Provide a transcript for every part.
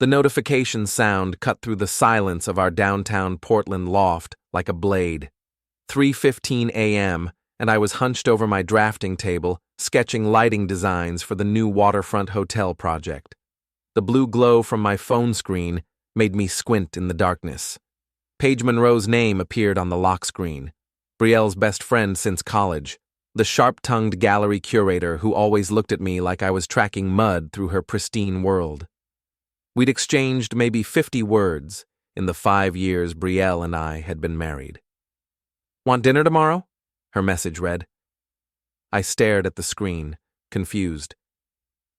The notification sound cut through the silence of our downtown Portland loft like a blade. 3:15 a.m., and I was hunched over my drafting table, sketching lighting designs for the new waterfront hotel project. The blue glow from my phone screen made me squint in the darkness. Paige Monroe's name appeared on the lock screen. Brielle's best friend since college, the sharp-tongued gallery curator who always looked at me like I was tracking mud through her pristine world. We'd exchanged maybe 50 words in the 5 years Brielle and I had been married. "Want dinner tomorrow?" her message read. I stared at the screen, confused.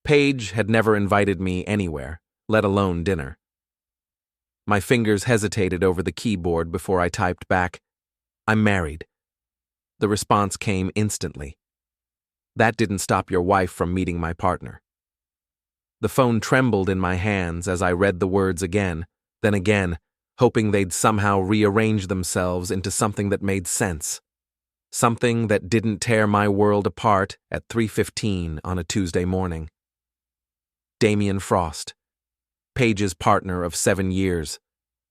Paige had never invited me anywhere, let alone dinner. My fingers hesitated over the keyboard before I typed back, "I'm married." The response came instantly. "That didn't stop your wife from meeting my partner." The phone trembled in my hands as I read the words again, then again, hoping they'd somehow rearrange themselves into something that made sense. Something that didn't tear my world apart at 3:15 on a Tuesday morning. Damian Frost, Paige's partner of 7 years,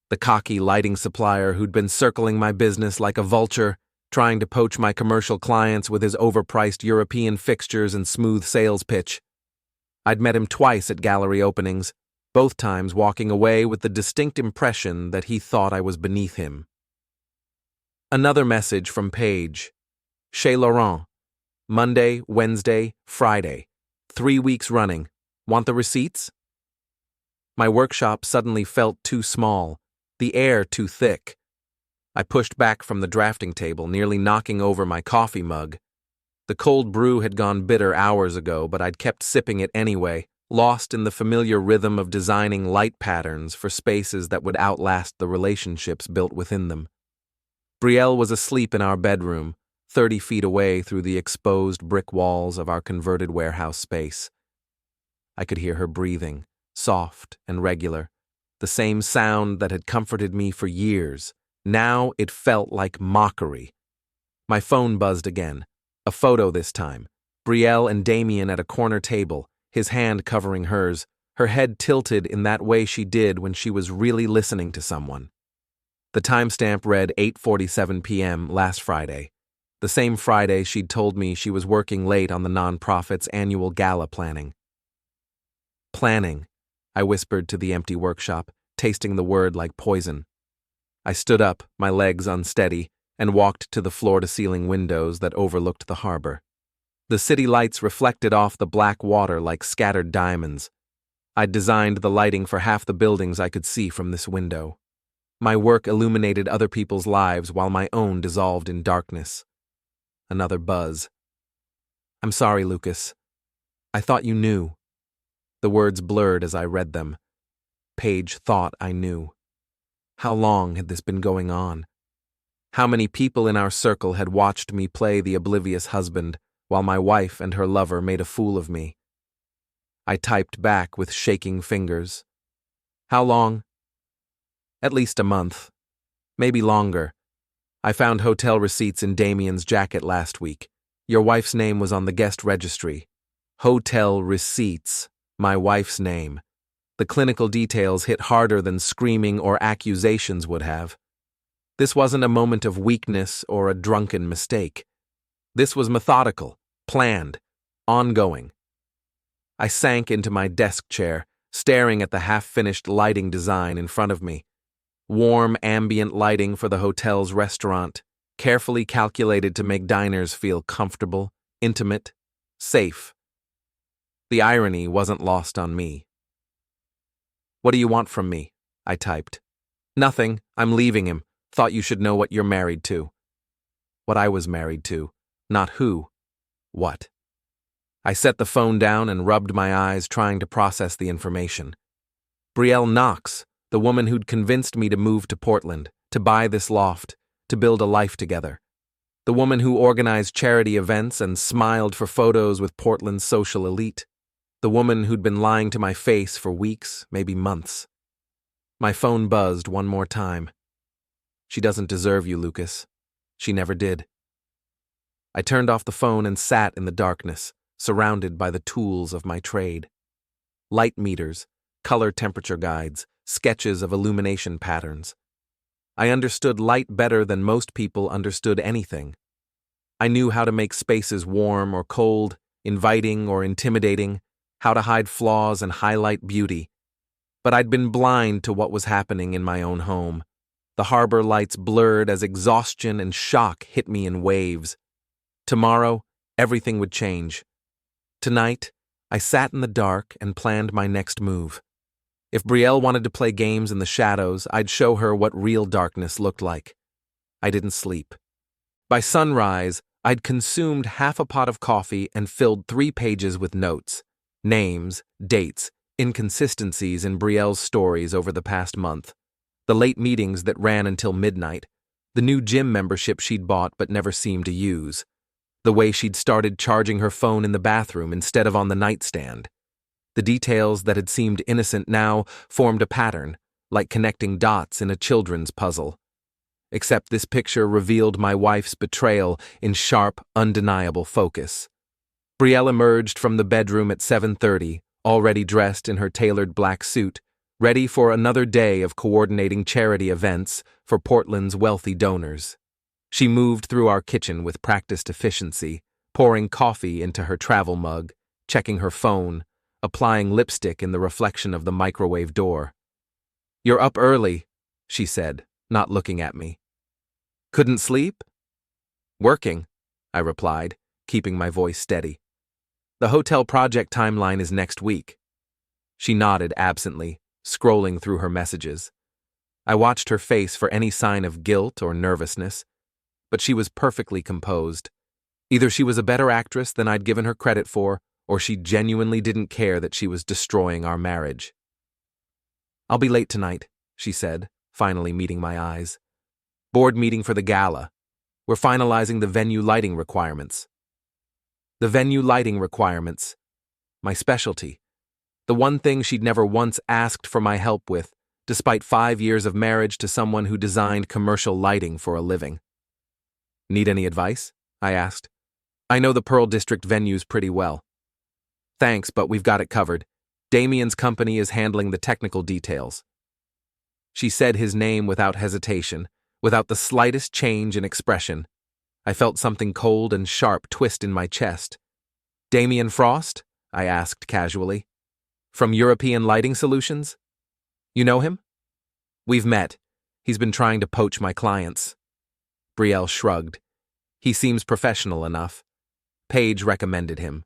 the cocky lighting supplier who'd been circling my business like a vulture, trying to poach my commercial clients with his overpriced European fixtures and smooth sales pitch. I'd met him twice at gallery openings, both times walking away with the distinct impression that he thought I was beneath him. Another message from Paige. "Chez Laurent. Monday, Wednesday, Friday. 3 weeks running. Want the receipts?" My workshop suddenly felt too small, the air too thick. I pushed back from the drafting table, nearly knocking over my coffee mug. The cold brew had gone bitter hours ago, but I'd kept sipping it anyway, lost in the familiar rhythm of designing light patterns for spaces that would outlast the relationships built within them. Brielle was asleep in our bedroom, 30 feet away through the exposed brick walls of our converted warehouse space. I could hear her breathing, soft and regular, the same sound that had comforted me for years. Now it felt like mockery. My phone buzzed again. A photo this time. Brielle and Damian at a corner table, his hand covering hers, her head tilted in that way she did when she was really listening to someone. The timestamp read 8:47 p.m. last Friday, the same Friday she'd told me she was working late on the nonprofit's annual gala planning. "Planning," I whispered to the empty workshop, tasting the word like poison. I stood up, my legs unsteady, and walked to the floor-to-ceiling windows that overlooked the harbor. The city lights reflected off the black water like scattered diamonds. I'd designed the lighting for half the buildings I could see from this window. My work illuminated other people's lives while my own dissolved in darkness. Another buzz. "I'm sorry, Lucas. I thought you knew." The words blurred as I read them. Paige thought I knew. How long had this been going on? How many people in our circle had watched me play the oblivious husband while my wife and her lover made a fool of me? I typed back with shaking fingers. "How long?" "At least a month. Maybe longer. I found hotel receipts in Damian's jacket last week. Your wife's name was on the guest registry." Hotel receipts. My wife's name. The clinical details hit harder than screaming or accusations would have. This wasn't a moment of weakness or a drunken mistake. This was methodical, planned, ongoing. I sank into my desk chair, staring at the half-finished lighting design in front of me. Warm, ambient lighting for the hotel's restaurant, carefully calculated to make diners feel comfortable, intimate, safe. The irony wasn't lost on me. "What do you want from me?" I typed. "Nothing. I'm leaving him. Thought you should know what you're married to." What I was married to, not who. What? I set the phone down and rubbed my eyes, trying to process the information. Brielle Knox, the woman who'd convinced me to move to Portland, to buy this loft, to build a life together. The woman who organized charity events and smiled for photos with Portland's social elite. The woman who'd been lying to my face for weeks, maybe months. My phone buzzed one more time. "She doesn't deserve you, Lucas. She never did." I turned off the phone and sat in the darkness, surrounded by the tools of my trade. Light meters, color temperature guides, sketches of illumination patterns. I understood light better than most people understood anything. I knew how to make spaces warm or cold, inviting or intimidating, how to hide flaws and highlight beauty. But I'd been blind to what was happening in my own home. The harbor lights blurred as exhaustion and shock hit me in waves. Tomorrow, everything would change. Tonight, I sat in the dark and planned my next move. If Brielle wanted to play games in the shadows, I'd show her what real darkness looked like. I didn't sleep. By sunrise, I'd consumed half a pot of coffee and filled 3 pages with notes, names, dates, inconsistencies in Brielle's stories over the past month, the late meetings that ran until midnight, the new gym membership she'd bought but never seemed to use, the way she'd started charging her phone in the bathroom instead of on the nightstand. The details that had seemed innocent now formed a pattern, like connecting dots in a children's puzzle. Except this picture revealed my wife's betrayal in sharp, undeniable focus. Brielle emerged from the bedroom at 7:30, already dressed in her tailored black suit, ready for another day of coordinating charity events for Portland's wealthy donors. She moved through our kitchen with practiced efficiency, pouring coffee into her travel mug, checking her phone, applying lipstick in the reflection of the microwave door. "You're up early," she said, not looking at me. "Couldn't sleep?" "Working," I replied, keeping my voice steady. "The hotel project timeline is next week." She nodded absently, scrolling through her messages. I watched her face for any sign of guilt or nervousness, but she was perfectly composed. Either she was a better actress than I'd given her credit for, or she genuinely didn't care that she was destroying our marriage. "I'll be late tonight," she said, finally meeting my eyes. "Board meeting for the gala. We're finalizing the venue lighting requirements." The venue lighting requirements. My specialty. The one thing she'd never once asked for my help with, despite 5 years of marriage to someone who designed commercial lighting for a living. "Need any advice?" I asked. "I know the Pearl District venues pretty well." "Thanks, but we've got it covered. Damian's company is handling the technical details." She said his name without hesitation, without the slightest change in expression. I felt something cold and sharp twist in my chest. "Damian Frost?" I asked casually. "From European Lighting Solutions? You know him?" "We've met. He's been trying to poach my clients." Brielle shrugged. "He seems professional enough. Paige recommended him."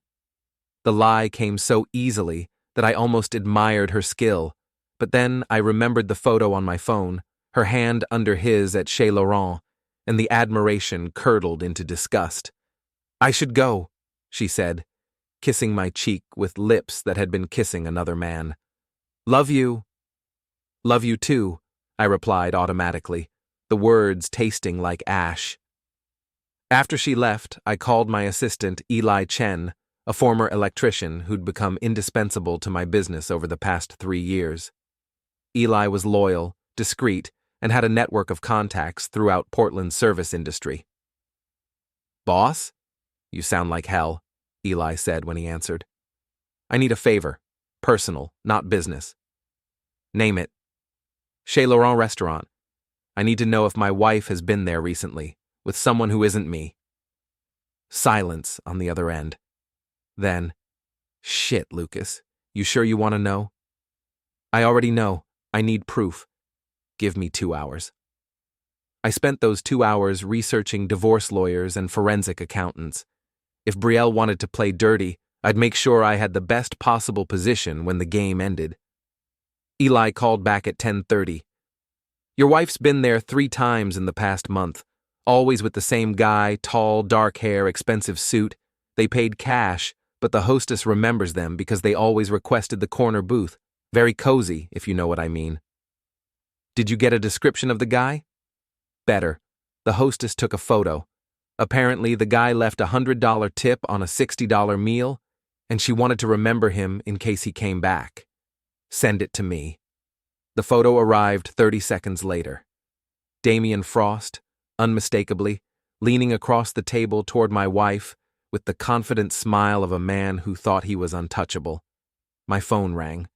The lie came so easily that I almost admired her skill, but then I remembered the photo on my phone, her hand under his at Chez Laurent, and the admiration curdled into disgust. "I should go," she said, kissing my cheek with lips that had been kissing another man. "Love you." "Love you too," I replied automatically, the words tasting like ash. After she left, I called my assistant Eli Chen, a former electrician who'd become indispensable to my business over the past 3 years. Eli was loyal, discreet, and had a network of contacts throughout Portland's service industry. "Boss? You sound like hell," Eli said when he answered. "I need a favor. Personal, not business." "Name it." "Chez Laurent restaurant. I need to know if my wife has been there recently, with someone who isn't me." Silence on the other end. Then, "Shit, Lucas. You sure you want to know?" "I already know. I need proof. Give me 2 hours." I spent those 2 hours researching divorce lawyers and forensic accountants. If Brielle wanted to play dirty, I'd make sure I had the best possible position when the game ended. Eli called back at 10:30. "Your wife's been there 3 times in the past month, always with the same guy, tall, dark hair, expensive suit. They paid cash, but the hostess remembers them because they always requested the corner booth. Very cozy, if you know what I mean." "Did you get a description of the guy?" "Better. The hostess took a photo. Apparently, the guy left a $100 tip on a $60 meal, and she wanted to remember him in case he came back. Send it to me." The photo arrived 30 seconds later. Damian Frost, unmistakably, leaning across the table toward my wife, with the confident smile of a man who thought he was untouchable. My phone rang.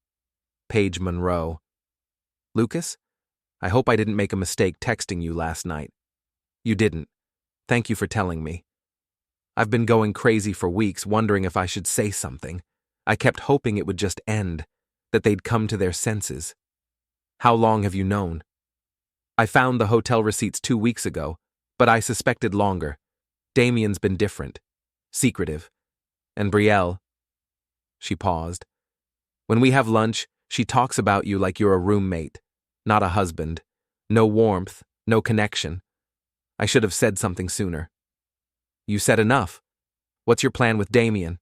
Paige Monroe. Lucas? I hope I didn't make a mistake texting you last night. You didn't. Thank you for telling me. I've been going crazy for weeks, wondering if I should say something. I kept hoping it would just end, that they'd come to their senses. How long have you known? I found the hotel receipts 2 weeks ago, but I suspected longer. Damian's been different, secretive. And Brielle. She paused. When we have lunch, she talks about you like you're a roommate, not a husband. No warmth, no connection. I should have said something sooner. You said enough. What's your plan with Damian?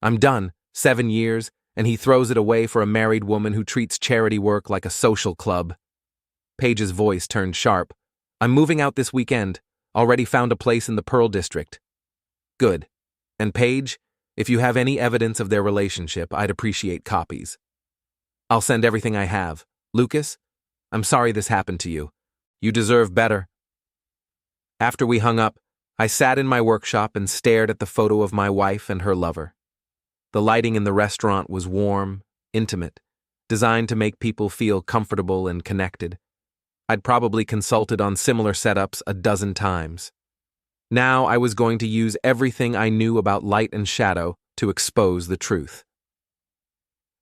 I'm done. 7 years, and he throws it away for a married woman who treats charity work like a social club. Paige's voice turned sharp. I'm moving out this weekend. Already found a place in the Pearl District. Good. And Paige, if you have any evidence of their relationship, I'd appreciate copies. I'll send everything I have. Lucas, I'm sorry this happened to you. You deserve better. After we hung up, I sat in my workshop and stared at the photo of my wife and her lover. The lighting in the restaurant was warm, intimate, designed to make people feel comfortable and connected. I'd probably consulted on similar setups a dozen times. Now I was going to use everything I knew about light and shadow to expose the truth.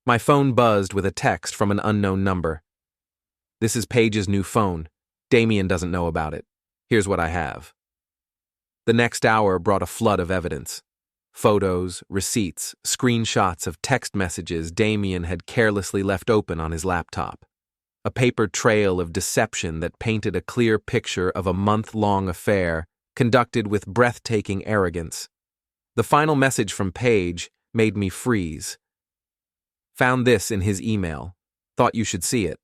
My phone buzzed with a text from an unknown number. This is Paige's new phone. Damian doesn't know about it. Here's what I have. The next hour brought a flood of evidence. Photos, receipts, screenshots of text messages Damian had carelessly left open on his laptop. A paper trail of deception that painted a clear picture of a month-long affair conducted with breathtaking arrogance. The final message from Paige made me freeze. Found this in his email. Thought you should see it.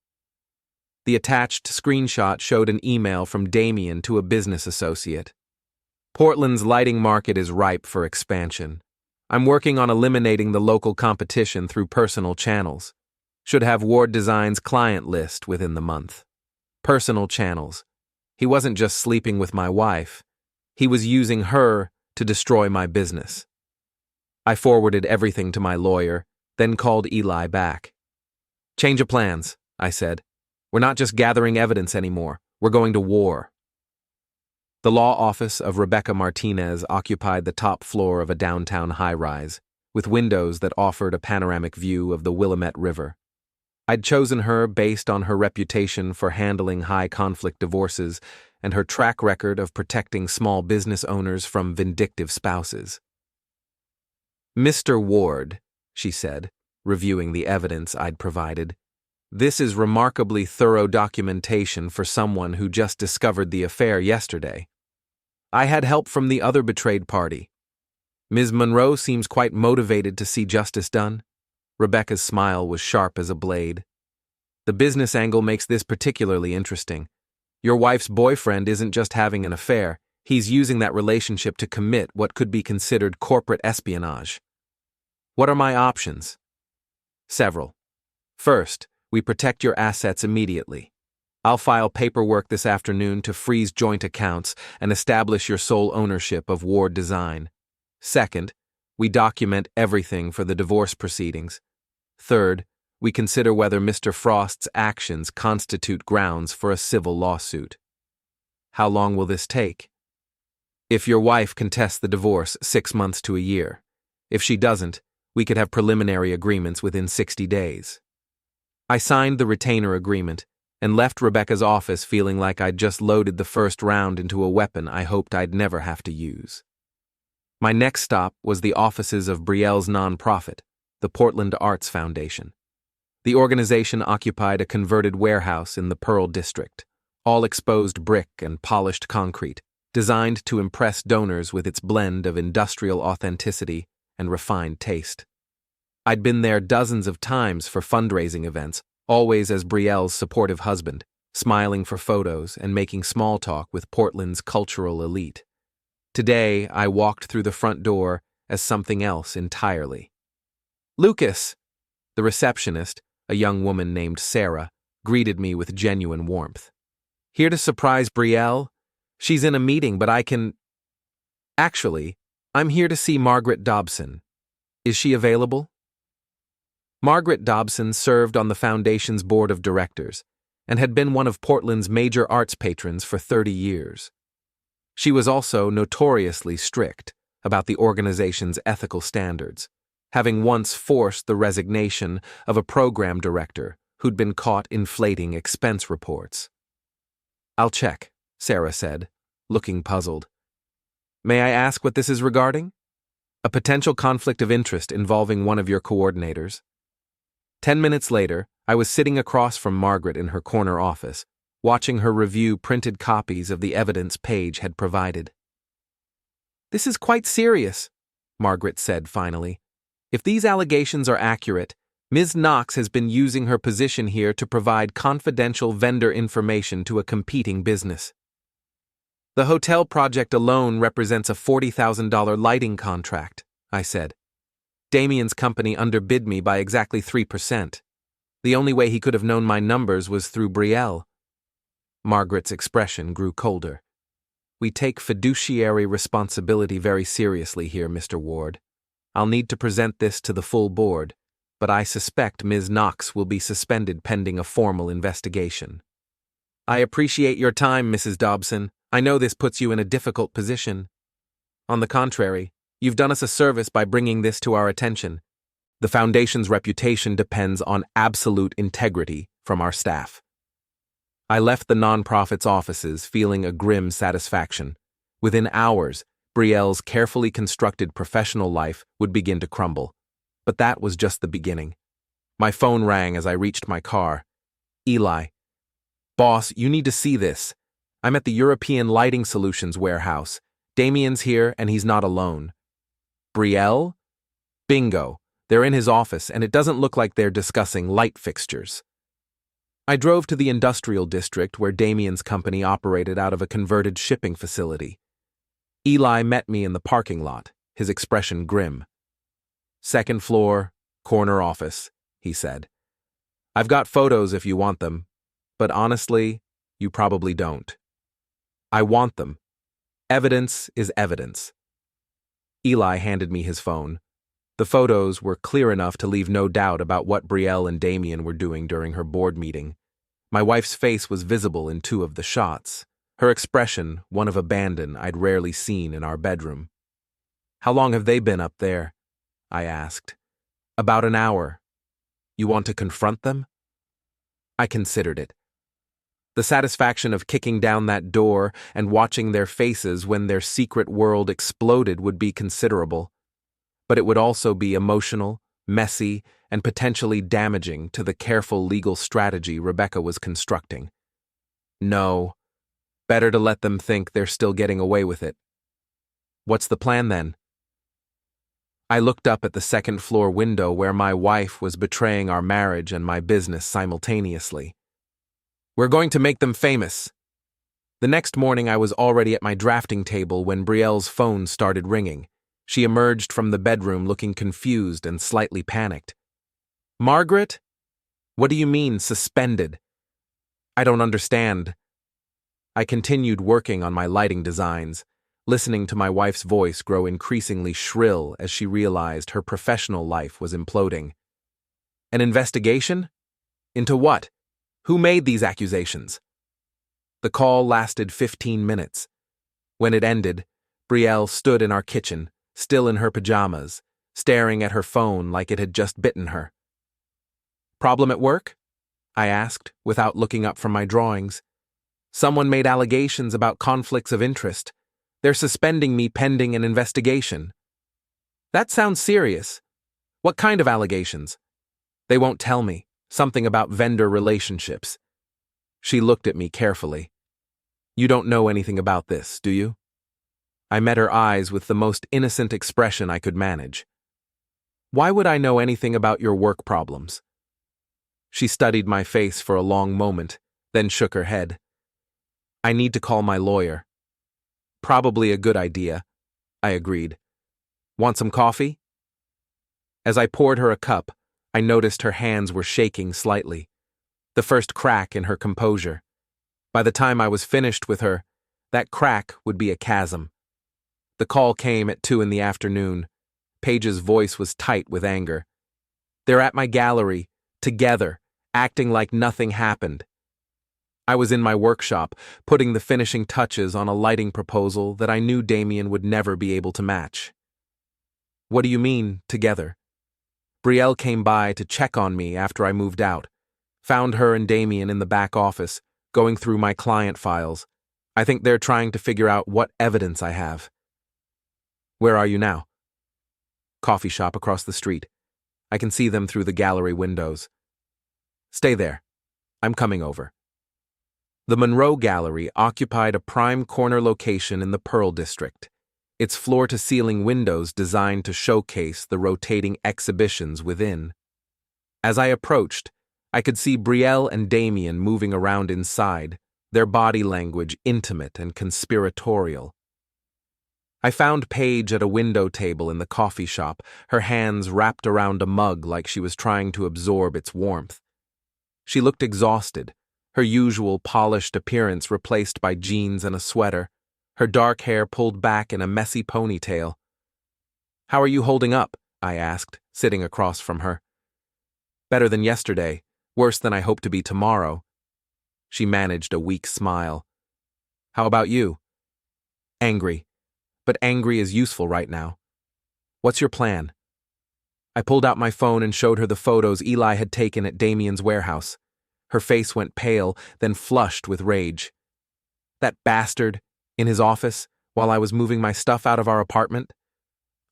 The attached screenshot showed an email from Damian to a business associate. Portland's lighting market is ripe for expansion. I'm working on eliminating the local competition through personal channels. Should have Ward Design's client list within the month. Personal channels. He wasn't just sleeping with my wife. He was using her to destroy my business. I forwarded everything to my lawyer, then called Eli back. Change of plans, I said. We're not just gathering evidence anymore. We're going to war. The law office of Rebecca Martinez occupied the top floor of a downtown high-rise, with windows that offered a panoramic view of the Willamette River. I'd chosen her based on her reputation for handling high-conflict divorces and her track record of protecting small business owners from vindictive spouses. Mr. Ward, she said, reviewing the evidence I'd provided, this is remarkably thorough documentation for someone who just discovered the affair yesterday. I had help from the other betrayed party. Ms. Monroe seems quite motivated to see justice done. Rebecca's smile was sharp as a blade. The business angle makes this particularly interesting. Your wife's boyfriend isn't just having an affair, he's using that relationship to commit what could be considered corporate espionage. What are my options? Several. First, we protect your assets immediately. I'll file paperwork this afternoon to freeze joint accounts and establish your sole ownership of Ward Design. Second, we document everything for the divorce proceedings. Third, we consider whether Mr. Frost's actions constitute grounds for a civil lawsuit. How long will this take? If your wife contests the divorce, 6 months to a year. If she doesn't, we could have preliminary agreements within 60 days. I signed the retainer agreement and left Rebecca's office feeling like I'd just loaded the first round into a weapon I hoped I'd never have to use. My next stop was the offices of Brielle's nonprofit, the Portland Arts Foundation. The organization occupied a converted warehouse in the Pearl District, all exposed brick and polished concrete, designed to impress donors with its blend of industrial authenticity and refined taste. I'd been there dozens of times for fundraising events, always as Brielle's supportive husband, smiling for photos and making small talk with Portland's cultural elite. Today, I walked through the front door as something else entirely. Lucas! The receptionist, a young woman named Sarah, greeted me with genuine warmth. Here to surprise Brielle? She's in a meeting, but I can... Actually, I'm here to see Margaret Dobson. Is she available? Margaret Dobson served on the foundation's board of directors and had been one of Portland's major arts patrons for 30 years. She was also notoriously strict about the organization's ethical standards, having once forced the resignation of a program director who'd been caught inflating expense reports. "I'll check," Sarah said, looking puzzled. "May I ask what this is regarding?" "A potential conflict of interest involving one of your coordinators." 10 minutes later, I was sitting across from Margaret in her corner office, watching her review printed copies of the evidence Paige had provided. "This is quite serious," Margaret said finally. "If these allegations are accurate, Ms. Knox has been using her position here to provide confidential vendor information to a competing business. The hotel project alone represents a $40,000 lighting contract," I said. "Damian's company underbid me by exactly 3%. The only way he could have known my numbers was through Brielle." Margaret's expression grew colder. "We take fiduciary responsibility very seriously here, Mr. Ward. I'll need to present this to the full board, but I suspect Ms. Knox will be suspended pending a formal investigation." "I appreciate your time, Mrs. Dobson. I know this puts you in a difficult position. On the contrary, you've done us a service by bringing this to our attention. The Foundation's reputation depends on absolute integrity from our staff." I left the nonprofit's offices feeling a grim satisfaction. Within hours, Brielle's carefully constructed professional life would begin to crumble. But that was just the beginning. My phone rang as I reached my car. "Eli. Boss, you need to see this. I'm at the European Lighting Solutions warehouse. Damian's here and he's not alone." "Brielle?" "Bingo. They're in his office and it doesn't look like they're discussing light fixtures." I drove to the industrial district where Damian's company operated out of a converted shipping facility. Eli met me in the parking lot, his expression grim. "Second floor, corner office," he said. "I've got photos if you want them, but honestly, you probably don't." "I want them. Evidence is evidence." Eli handed me his phone. The photos were clear enough to leave no doubt about what Brielle and Damian were doing during her board meeting. My wife's face was visible in 2 of the shots, her expression one of abandon I'd rarely seen in our bedroom. "How long have they been up there?" I asked. "About an hour." "You want to confront them?" I considered it. The satisfaction of kicking down that door and watching their faces when their secret world exploded would be considerable. But it would also be emotional, messy, and potentially damaging to the careful legal strategy Rebecca was constructing. No, better to let them think they're still getting away with it. "What's the plan then?" I looked up at the second-floor window where my wife was betraying our marriage and my business simultaneously. "We're going to make them famous." The next morning I was already at my drafting table when Brielle's phone started ringing. She emerged from the bedroom looking confused and slightly panicked. "Margaret? What do you mean, suspended?" "I don't understand." I continued working on my lighting designs, listening to my wife's voice grow increasingly shrill as she realized her professional life was imploding. "An investigation? Into what? Who made these accusations?" The call lasted 15 minutes. When it ended, Brielle stood in our kitchen, still in her pajamas, staring at her phone like it had just bitten her. "Problem at work?" I asked, without looking up from my drawings. "Someone made allegations about conflicts of interest. They're suspending me pending an investigation." "That sounds serious. What kind of allegations?" "They won't tell me. Something about vendor relationships." She looked at me carefully. "You don't know anything about this, do you?" I met her eyes with the most innocent expression I could manage. "Why would I know anything about your work problems?" She studied my face for a long moment, then shook her head. "I need to call my lawyer." "Probably a good idea," I agreed. "Want some coffee?" As I poured her a cup, I noticed her hands were shaking slightly, the first crack in her composure. By the time I was finished with her, that crack would be a chasm. The call came at 2 in the afternoon. Paige's voice was tight with anger. They're at my gallery, together, acting like nothing happened. I was in my workshop, putting the finishing touches on a lighting proposal that I knew Damian would never be able to match. What do you mean, together? Brielle came by to check on me after I moved out. Found her and Damian in the back office, going through my client files. I think they're trying to figure out what evidence I have. Where are you now? Coffee shop across the street. I can see them through the gallery windows. Stay there. I'm coming over. The Monroe Gallery occupied a prime corner location in the Pearl District, its floor-to-ceiling windows designed to showcase the rotating exhibitions within. As I approached, I could see Brielle and Damian moving around inside, their body language intimate and conspiratorial. I found Paige at a window table in the coffee shop, her hands wrapped around a mug like she was trying to absorb its warmth. She looked exhausted, her usual polished appearance replaced by jeans and a sweater, her dark hair pulled back in a messy ponytail. "How are you holding up?" I asked, sitting across from her. "Better than yesterday, worse than I hope to be tomorrow." She managed a weak smile. "How about you?" "Angry. But angry is useful right now. What's your plan?" I pulled out my phone and showed her the photos Eli had taken at Damian's warehouse. Her face went pale, then flushed with rage. "That bastard, in his office, while I was moving my stuff out of our apartment?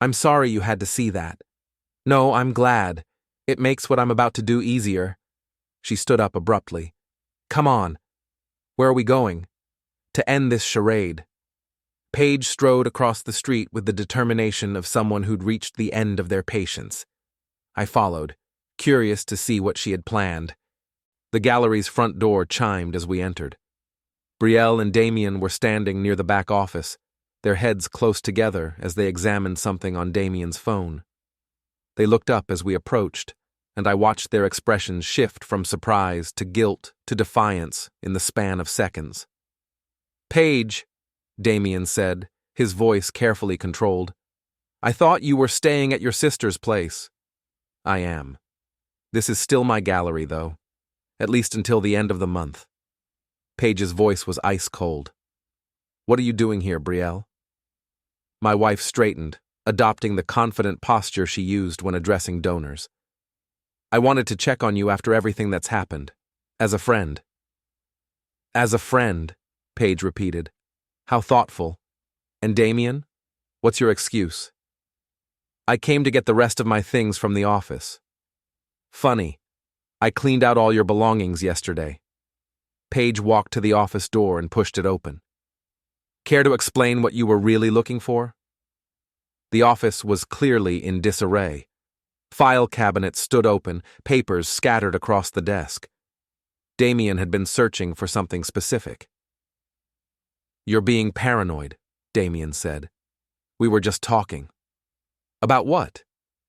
I'm sorry you had to see that. No, I'm glad. It makes what I'm about to do easier." She stood up abruptly. "Come on. Where are we going?" "To end this charade." Paige strode across the street with the determination of someone who'd reached the end of their patience. I followed, curious to see what she had planned. The gallery's front door chimed as we entered. Brielle and Damian were standing near the back office, their heads close together as they examined something on Damian's phone. They looked up as we approached, and I watched their expressions shift from surprise to guilt to defiance in the span of seconds. "Paige," Damian said, his voice carefully controlled, "I thought you were staying at your sister's place." "I am. This is still my gallery, though. At least until the end of the month." Paige's voice was ice cold. "What are you doing here, Brielle?" My wife straightened, adopting the confident posture she used when addressing donors. "I wanted to check on you after everything that's happened. As a friend." "As a friend," Paige repeated. "How thoughtful. And Damian, what's your excuse?" "I came to get the rest of my things from the office." "Funny. I cleaned out all your belongings yesterday." Paige walked to the office door and pushed it open. "Care to explain what you were really looking for?" The office was clearly in disarray. File cabinets stood open, papers scattered across the desk. Damian had been searching for something specific. "You're being paranoid," Damian said. "We were just talking." "About what?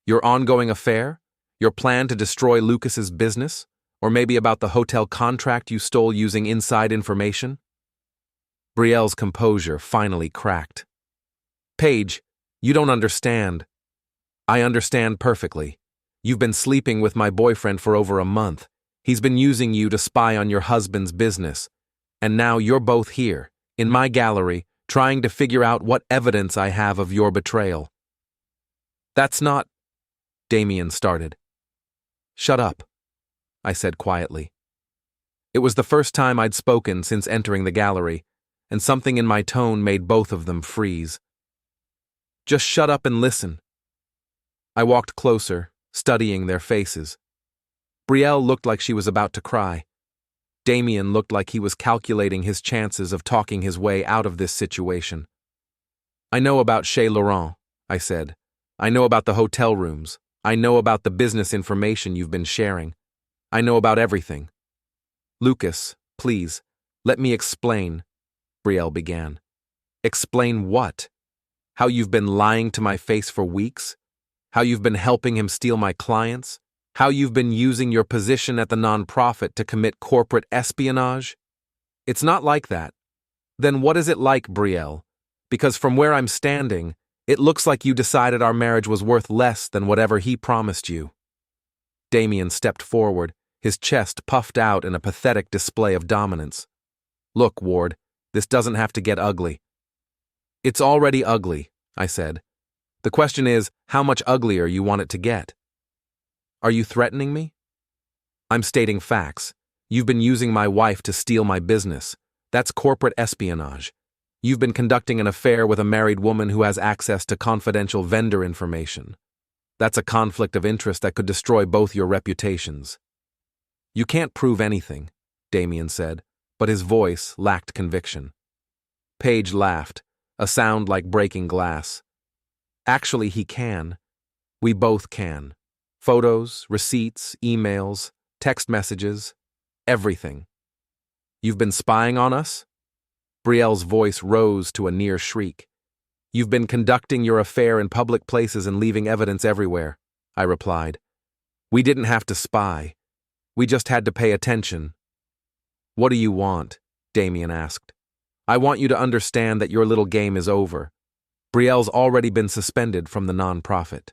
Your ongoing affair? Your plan to destroy Lucas's business? Or maybe about the hotel contract you stole using inside information?" Brielle's composure finally cracked. "Paige, you don't understand." "I understand perfectly. You've been sleeping with my boyfriend for over a month. He's been using you to spy on your husband's business. And now you're both here, in my gallery, trying to figure out what evidence I have of your betrayal." "That's not—" Damian started. "Shut up," I said quietly. It was the first time I'd spoken since entering the gallery, and something in my tone made both of them freeze. "Just shut up and listen." I walked closer, studying their faces. Brielle looked like she was about to cry. Damian looked like he was calculating his chances of talking his way out of this situation. "I know about Chez Laurent," I said. "I know about the hotel rooms. I know about the business information you've been sharing. I know about everything." "Lucas, please, let me explain," Brielle began. "Explain what? How you've been lying to my face for weeks? How you've been helping him steal my clients? How you've been using your position at the nonprofit to commit corporate espionage? It's not like that." "Then what is it like, Brielle? Because from where I'm standing, it looks like you decided our marriage was worth less than whatever he promised you." Damian stepped forward, his chest puffed out in a pathetic display of dominance. Look, Ward, this doesn't have to get ugly. It's already ugly, I said. The question is, how much uglier you want it to get? Are you threatening me? I'm stating facts. You've been using my wife to steal my business. That's corporate espionage. You've been conducting an affair with a married woman who has access to confidential vendor information. That's a conflict of interest that could destroy both your reputations. You can't prove anything, Damian said, but his voice lacked conviction. Paige laughed, a sound like breaking glass. Actually, he can. We both can. Photos, receipts, emails, text messages, everything. You've been spying on us? Brielle's voice rose to a near shriek. You've been conducting your affair in public places and leaving evidence everywhere, I replied. We didn't have to spy. We just had to pay attention. What do you want? Damian asked. I want you to understand that your little game is over. Brielle's already been suspended from the nonprofit.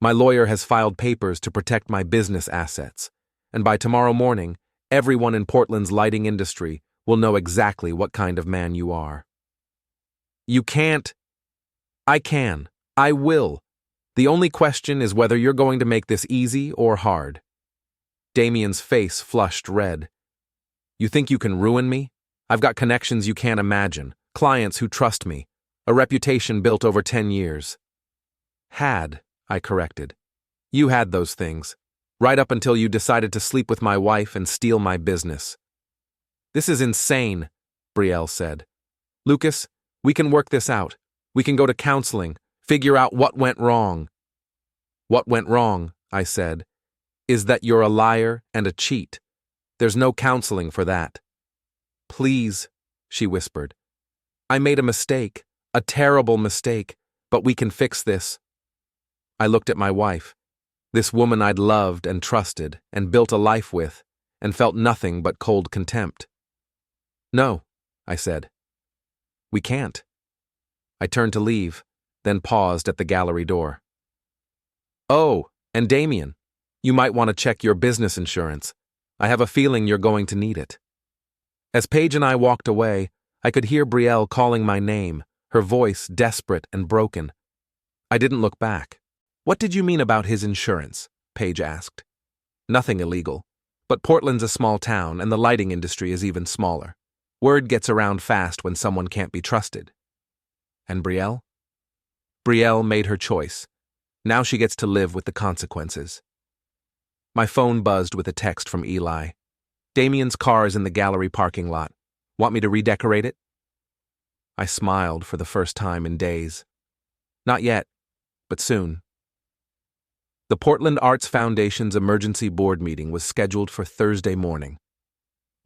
My lawyer has filed papers to protect my business assets, and by tomorrow morning, everyone in Portland's lighting industry will know exactly what kind of man you are. You can't. I can. I will. The only question is whether you're going to make this easy or hard. Damian's face flushed red. You think you can ruin me? I've got connections you can't imagine, clients who trust me, a reputation built over 10 years. Had, I corrected. You had those things, right up until you decided to sleep with my wife and steal my business. This is insane, Brielle said. Lucas, we can work this out. We can go to counseling, figure out what went wrong. What went wrong, I said, is that you're a liar and a cheat. There's no counseling for that. Please, she whispered. I made a mistake, a terrible mistake, but we can fix this. I looked at my wife, this woman I'd loved and trusted and built a life with, and felt nothing but cold contempt. No, I said. We can't. I turned to leave, then paused at the gallery door. Oh, and Damian, you might want to check your business insurance. I have a feeling you're going to need it. As Paige and I walked away, I could hear Brielle calling my name, her voice desperate and broken. I didn't look back. What did you mean about his insurance? Paige asked. Nothing illegal, but Portland's a small town and the lighting industry is even smaller. Word gets around fast when someone can't be trusted. And Brielle? Brielle made her choice. Now she gets to live with the consequences. My phone buzzed with a text from Eli. Damian's car is in the gallery parking lot. Want me to redecorate it? I smiled for the first time in days. Not yet, but soon. The Portland Arts Foundation's emergency board meeting was scheduled for Thursday morning.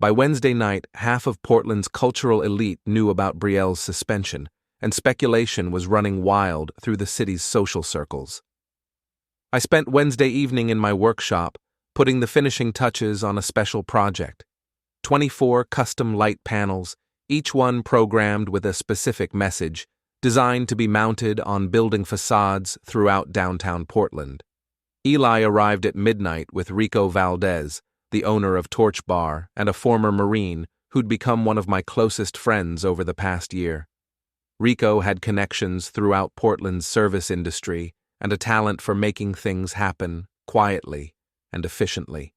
By Wednesday night, half of Portland's cultural elite knew about Brielle's suspension, and speculation was running wild through the city's social circles. I spent Wednesday evening in my workshop, putting the finishing touches on a special project. 24 custom light panels, each one programmed with a specific message, designed to be mounted on building facades throughout downtown Portland. Eli arrived at midnight with Rico Valdez, the owner of Torch Bar and a former Marine who'd become one of my closest friends over the past year. Rico had connections throughout Portland's service industry and a talent for making things happen quietly and efficiently.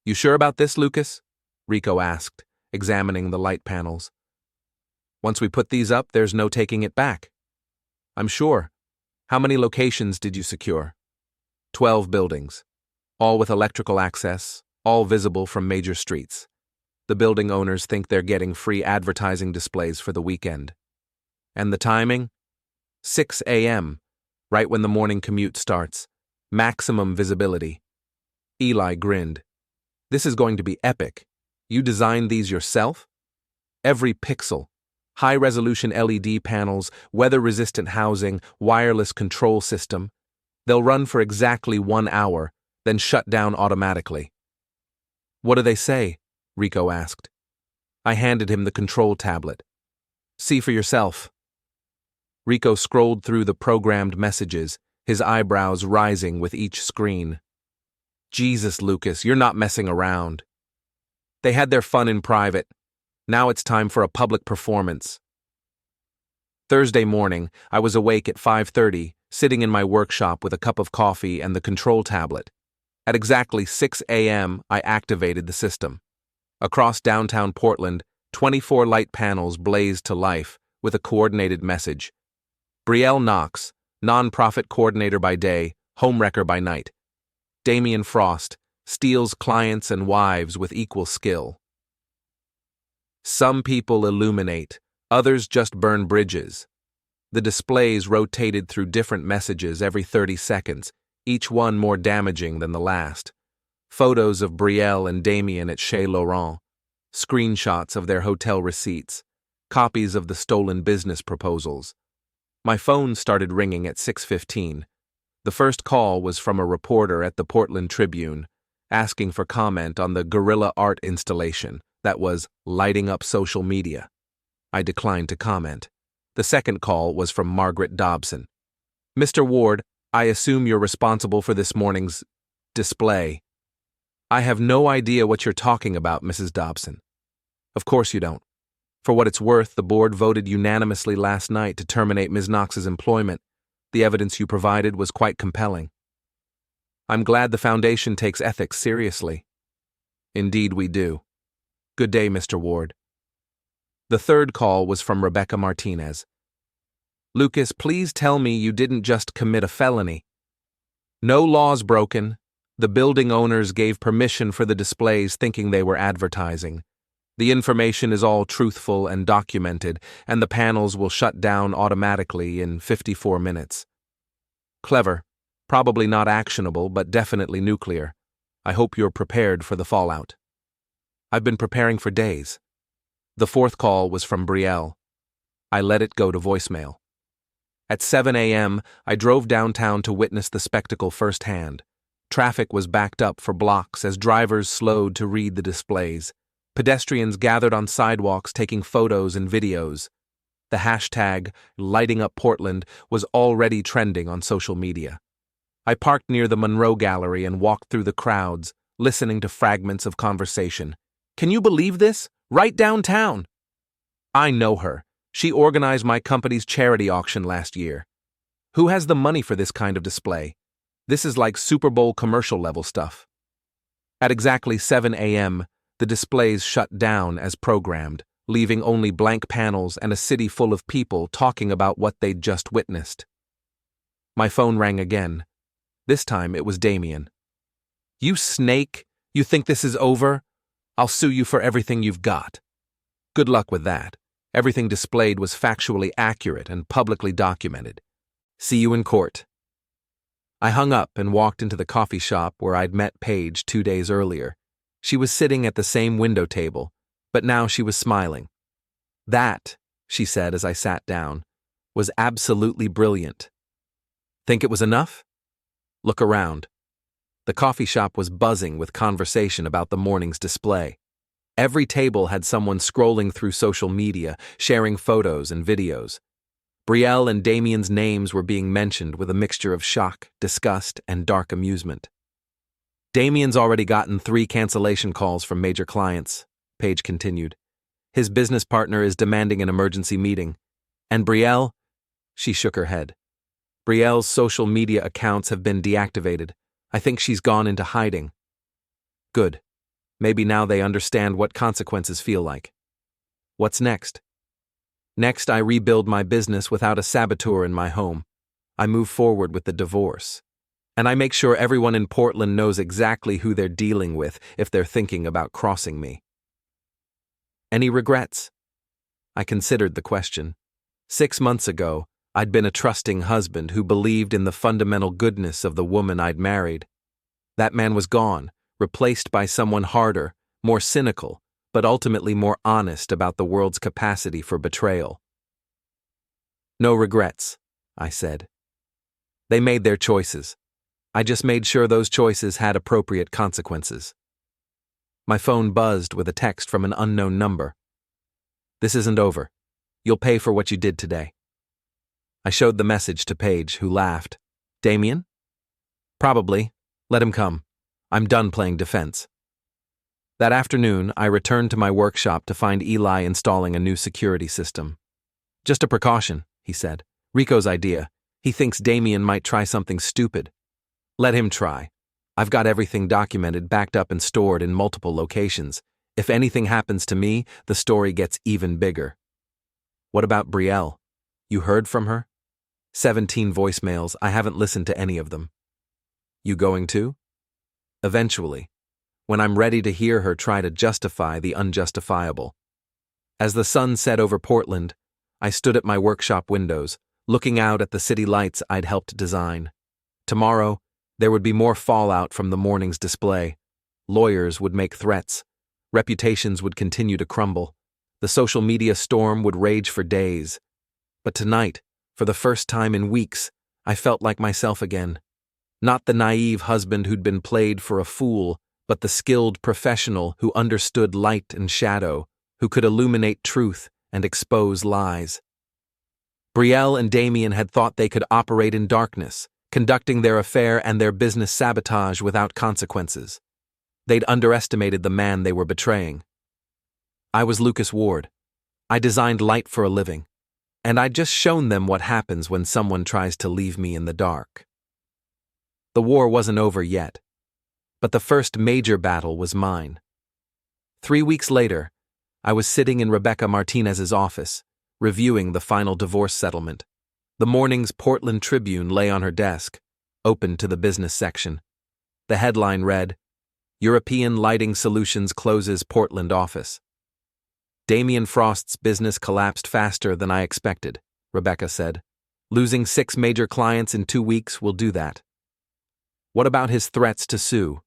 You sure about this, Lucas? Rico asked, examining the light panels. Once we put these up, there's no taking it back. I'm sure. How many locations did you secure? 12 buildings, all with electrical access, all visible from major streets. The building owners think they're getting free advertising displays for the weekend. And the timing? 6 a.m., right when the morning commute starts. Maximum visibility. Eli grinned. This is going to be epic. You designed these yourself? Every pixel. High-resolution LED panels, weather-resistant housing, wireless control system. They'll run for exactly 1 hour, then shut down automatically. What do they say? Rico asked. I handed him the control tablet. See for yourself. Rico scrolled through the programmed messages, his eyebrows rising with each screen. Jesus, Lucas, you're not messing around. They had their fun in private. Now it's time for a public performance. Thursday morning, I was awake at 5:30, sitting in my workshop with a cup of coffee and the control tablet. At exactly 6 a.m., I activated the system. Across downtown Portland, 24 light panels blazed to life with a coordinated message. Brielle Knox, nonprofit coordinator by day, homewrecker by night. Damian Frost, steals clients and wives with equal skill. Some people illuminate, others just burn bridges. The displays rotated through different messages every 30 seconds, each one more damaging than the last. Photos of Brielle and Damian at Chez Laurent, screenshots of their hotel receipts, copies of the stolen business proposals. My phone started ringing at 6:15. The first call was from a reporter at the Portland Tribune, asking for comment on the guerrilla art installation that was lighting up social media. I declined to comment. The second call was from Margaret Dobson. Mr. Ward, I assume you're responsible for this morning's display. I have no idea what you're talking about, Mrs. Dobson. Of course you don't. For what it's worth, the board voted unanimously last night to terminate Ms. Knox's employment. The evidence you provided was quite compelling. I'm glad the Foundation takes ethics seriously. Indeed we do. Good day, Mr. Ward. The third call was from Rebecca Martinez. Lucas, please tell me you didn't just commit a felony. No laws broken. The building owners gave permission for the displays thinking they were advertising. The information is all truthful and documented, and the panels will shut down automatically in 54 minutes. Clever. Probably not actionable, but definitely nuclear. I hope you're prepared for the fallout. I've been preparing for days. The fourth call was from Brielle. I let it go to voicemail. At 7 a.m., I drove downtown to witness the spectacle firsthand. Traffic was backed up for blocks as drivers slowed to read the displays. Pedestrians gathered on sidewalks taking photos and videos. The hashtag, Lighting Up Portland, was already trending on social media. I parked near the Monroe Gallery and walked through the crowds, listening to fragments of conversation. Can you believe this? Right downtown! I know her. She organized my company's charity auction last year. Who has the money for this kind of display? This is like Super Bowl commercial level stuff. At exactly 7 a.m., the displays shut down as programmed, leaving only blank panels and a city full of people talking about what they'd just witnessed. My phone rang again. This time it was Damian. You snake! You think this is over? I'll sue you for everything you've got. Good luck with that. Everything displayed was factually accurate and publicly documented. See you in court. I hung up and walked into the coffee shop where I'd met Paige 2 days earlier. She was sitting at the same window table, but now she was smiling. That, she said as I sat down, was absolutely brilliant. Think it was enough? Look around. The coffee shop was buzzing with conversation about the morning's display. Every table had someone scrolling through social media, sharing photos and videos. Brielle and Damian's names were being mentioned with a mixture of shock, disgust, and dark amusement. Damian's already gotten 3 cancellation calls from major clients, Paige continued. His business partner is demanding an emergency meeting. And Brielle? She shook her head. Brielle's social media accounts have been deactivated. I think she's gone into hiding. Good. Maybe now they understand what consequences feel like. What's next? Next, I rebuild my business without a saboteur in my home. I move forward with the divorce. And I make sure everyone in Portland knows exactly who they're dealing with if they're thinking about crossing me. Any regrets? I considered the question. 6 months ago, I'd been a trusting husband who believed in the fundamental goodness of the woman I'd married. That man was gone, replaced by someone harder, more cynical, but ultimately more honest about the world's capacity for betrayal. No regrets, I said. They made their choices. I just made sure those choices had appropriate consequences. My phone buzzed with a text from an unknown number. This isn't over. You'll pay for what you did today. I showed the message to Paige, who laughed. Damian? Probably. Let him come. I'm done playing defense. That afternoon, I returned to my workshop to find Eli installing a new security system. Just a precaution, he said. Rico's idea. He thinks Damian might try something stupid. Let him try. I've got everything documented, backed up, and stored in multiple locations. If anything happens to me, the story gets even bigger. What about Brielle? You heard from her? 17 voicemails. I haven't listened to any of them. You going to? Eventually. When I'm ready to hear her try to justify the unjustifiable. As the sun set over Portland, I stood at my workshop windows, looking out at the city lights I'd helped design. Tomorrow, there would be more fallout from the morning's display. Lawyers would make threats. Reputations would continue to crumble. The social media storm would rage for days. But tonight, for the first time in weeks, I felt like myself again. Not the naive husband who'd been played for a fool, but the skilled professional who understood light and shadow, who could illuminate truth and expose lies. Brielle and Damian had thought they could operate in darkness, conducting their affair and their business sabotage without consequences. They'd underestimated the man they were betraying. I was Lucas Ward. I designed light for a living, and I'd just shown them what happens when someone tries to leave me in the dark. The war wasn't over yet, but the first major battle was mine. 3 weeks later, I was sitting in Rebecca Martinez's office, reviewing the final divorce settlement. The morning's Portland Tribune lay on her desk, open to the business section. The headline read, European Lighting Solutions closes Portland office. Damian Frost's business collapsed faster than I expected, Rebecca said. Losing 6 major clients in 2 weeks will do that. What about his threats to sue?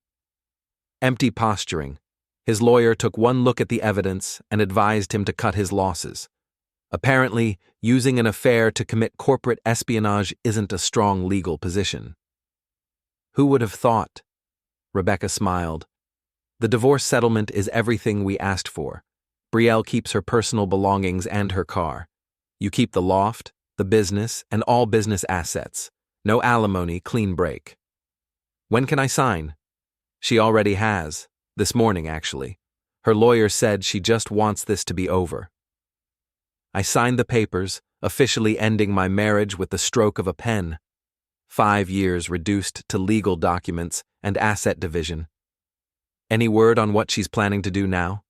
Empty posturing. His lawyer took one look at the evidence and advised him to cut his losses. Apparently, using an affair to commit corporate espionage isn't a strong legal position. Who would have thought? Rebecca smiled. The divorce settlement is everything we asked for. Brielle keeps her personal belongings and her car. You keep the loft, the business, and all business assets. No alimony, clean break. When can I sign? She already has. This morning, actually. Her lawyer said she just wants this to be over. I signed the papers, officially ending my marriage with the stroke of a pen. 5 years reduced to legal documents and asset division. Any word on what she's planning to do now?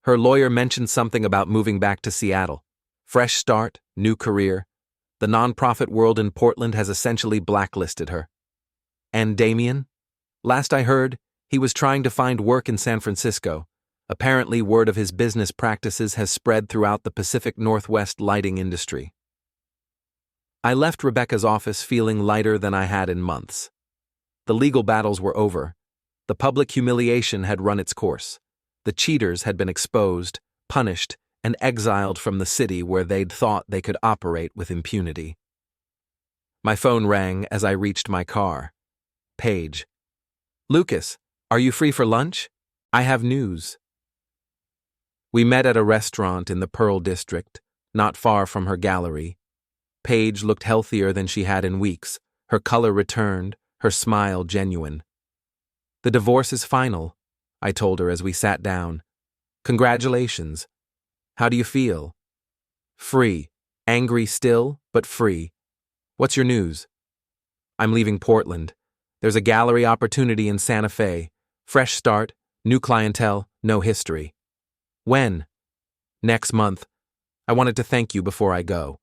Her lawyer mentioned something about moving back to Seattle. Fresh start, new career. The nonprofit world in Portland has essentially blacklisted her. And Damian? Last I heard, he was trying to find work in San Francisco. Apparently, word of his business practices has spread throughout the Pacific Northwest lighting industry. I left Rebecca's office feeling lighter than I had in months. The legal battles were over. The public humiliation had run its course. The cheaters had been exposed, punished, and exiled from the city where they'd thought they could operate with impunity. My phone rang as I reached my car. Paige. Lucas, are you free for lunch? I have news. We met at a restaurant in the Pearl District, not far from her gallery. Paige looked healthier than she had in weeks, her color returned, her smile genuine. The divorce is final, I told her as we sat down. Congratulations. How do you feel? Free. Angry still, but free. What's your news? I'm leaving Portland. There's a gallery opportunity in Santa Fe. Fresh start, new clientele, no history. When? Next month. I wanted to thank you before I go.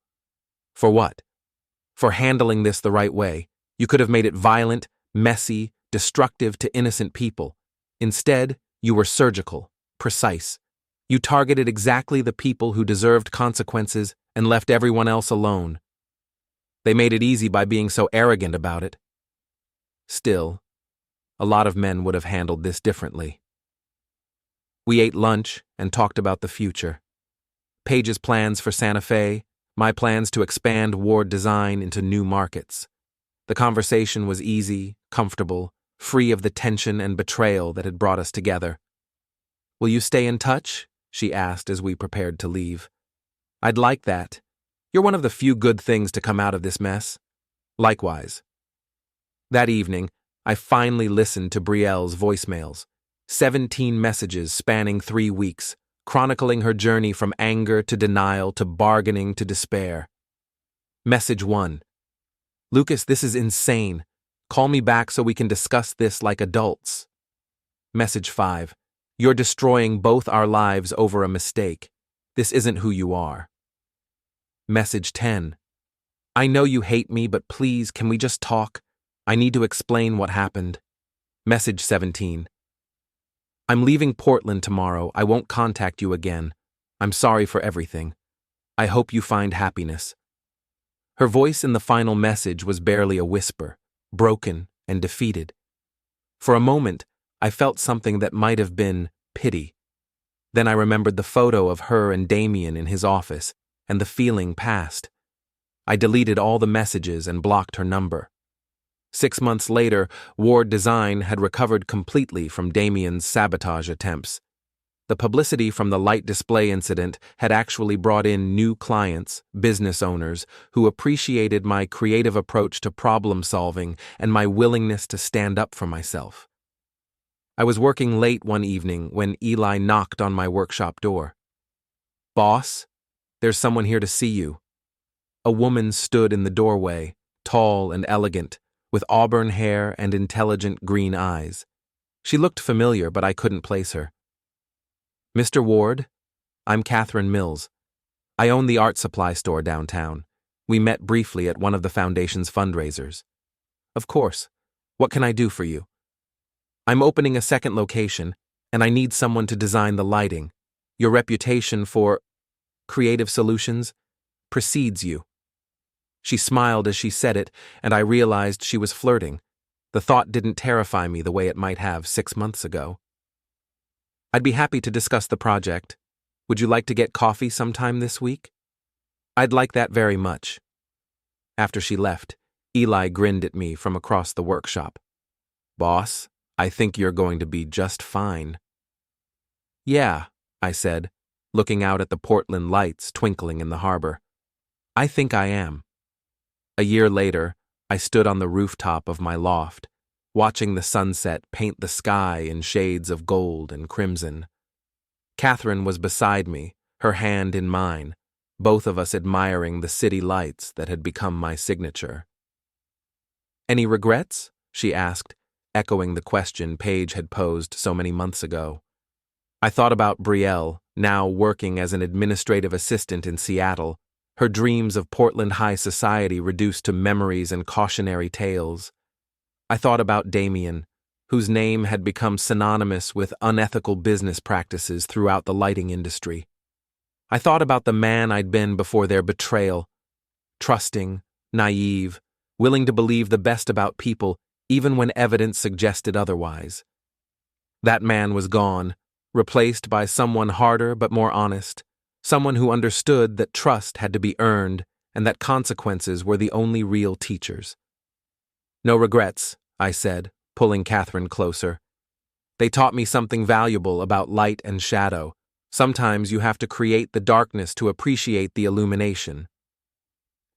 For what? For handling this the right way. You could have made it violent, messy, destructive to innocent people. Instead, you were surgical, precise. You targeted exactly the people who deserved consequences and left everyone else alone. They made it easy by being so arrogant about it. Still, a lot of men would have handled this differently. We ate lunch and talked about the future. Paige's plans for Santa Fe, my plans to expand Ward Design into new markets. The conversation was easy, comfortable, free of the tension and betrayal that had brought us together. Will you stay in touch? She asked as we prepared to leave. I'd like that. You're one of the few good things to come out of this mess. Likewise. That evening, I finally listened to Brielle's voicemails. 17 messages spanning 3 weeks, chronicling her journey from anger to denial to bargaining to despair. Message 1. Lucas, this is insane. Call me back so we can discuss this like adults. Message 5. You're destroying both our lives over a mistake. This isn't who you are. Message 10. I know you hate me, but please, can we just talk? I need to explain what happened. Message 17. I'm leaving Portland tomorrow. I won't contact you again. I'm sorry for everything. I hope you find happiness. Her voice in the final message was barely a whisper, broken and defeated. For a moment, I felt something that might have been pity. Then I remembered the photo of her and Damian in his office, and the feeling passed. I deleted all the messages and blocked her number. 6 months later, Ward Design had recovered completely from Damian's sabotage attempts. The publicity from the light display incident had actually brought in new clients, business owners, who appreciated my creative approach to problem solving and my willingness to stand up for myself. I was working late one evening when Eli knocked on my workshop door. "Boss, there's someone here to see you." A woman stood in the doorway, tall and elegant, with auburn hair and intelligent green eyes. She looked familiar, but I couldn't place her. "Mr. Ward, I'm Catherine Mills. I own the art supply store downtown. We met briefly at one of the foundation's fundraisers." "Of course. What can I do for you?" "I'm opening a second location, and I need someone to design the lighting. Your reputation for creative solutions precedes you." She smiled as she said it, and I realized she was flirting. The thought didn't terrify me the way it might have 6 months ago. "I'd be happy to discuss the project. Would you like to get coffee sometime this week?" "I'd like that very much." After she left, Eli grinned at me from across the workshop. "Boss, I think you're going to be just fine." "Yeah," I said, looking out at the Portland lights twinkling in the harbor. "I think I am." A year later, I stood on the rooftop of my loft, watching the sunset paint the sky in shades of gold and crimson. Catherine was beside me, her hand in mine, both of us admiring the city lights that had become my signature. "Any regrets?" she asked, echoing the question Paige had posed so many months ago. I thought about Brielle, now working as an administrative assistant in Seattle, her dreams of Portland high society reduced to memories and cautionary tales. I thought about Damian, whose name had become synonymous with unethical business practices throughout the lighting industry. I thought about the man I'd been before their betrayal, trusting, naive, willing to believe the best about people even when evidence suggested otherwise. That man was gone, replaced by someone harder but more honest, someone who understood that trust had to be earned and that consequences were the only real teachers. "No regrets," I said, pulling Catherine closer. "They taught me something valuable about light and shadow. Sometimes you have to create the darkness to appreciate the illumination."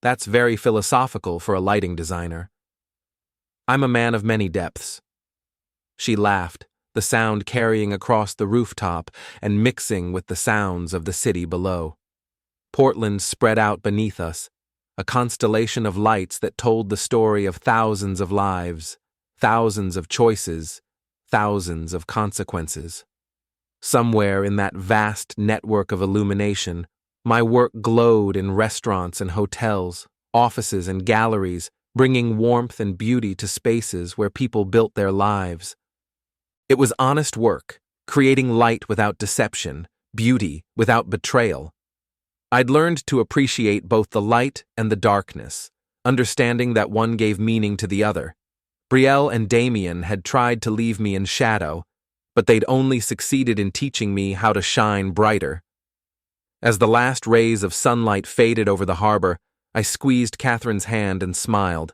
"That's very philosophical for a lighting designer." "I'm a man of many depths." She laughed, the sound carrying across the rooftop and mixing with the sounds of the city below. Portland spread out beneath us, a constellation of lights that told the story of thousands of lives, thousands of choices, thousands of consequences. Somewhere in that vast network of illumination, my work glowed in restaurants and hotels, offices and galleries, bringing warmth and beauty to spaces where people built their lives. It was honest work, creating light without deception, beauty without betrayal. I'd learned to appreciate both the light and the darkness, understanding that one gave meaning to the other. Brielle and Damian had tried to leave me in shadow, but they'd only succeeded in teaching me how to shine brighter. As the last rays of sunlight faded over the harbor, I squeezed Catherine's hand and smiled.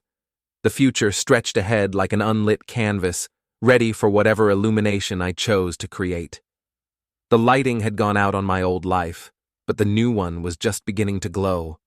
The future stretched ahead like an unlit canvas, ready for whatever illumination I chose to create. The lighting had gone out on my old life, but the new one was just beginning to glow.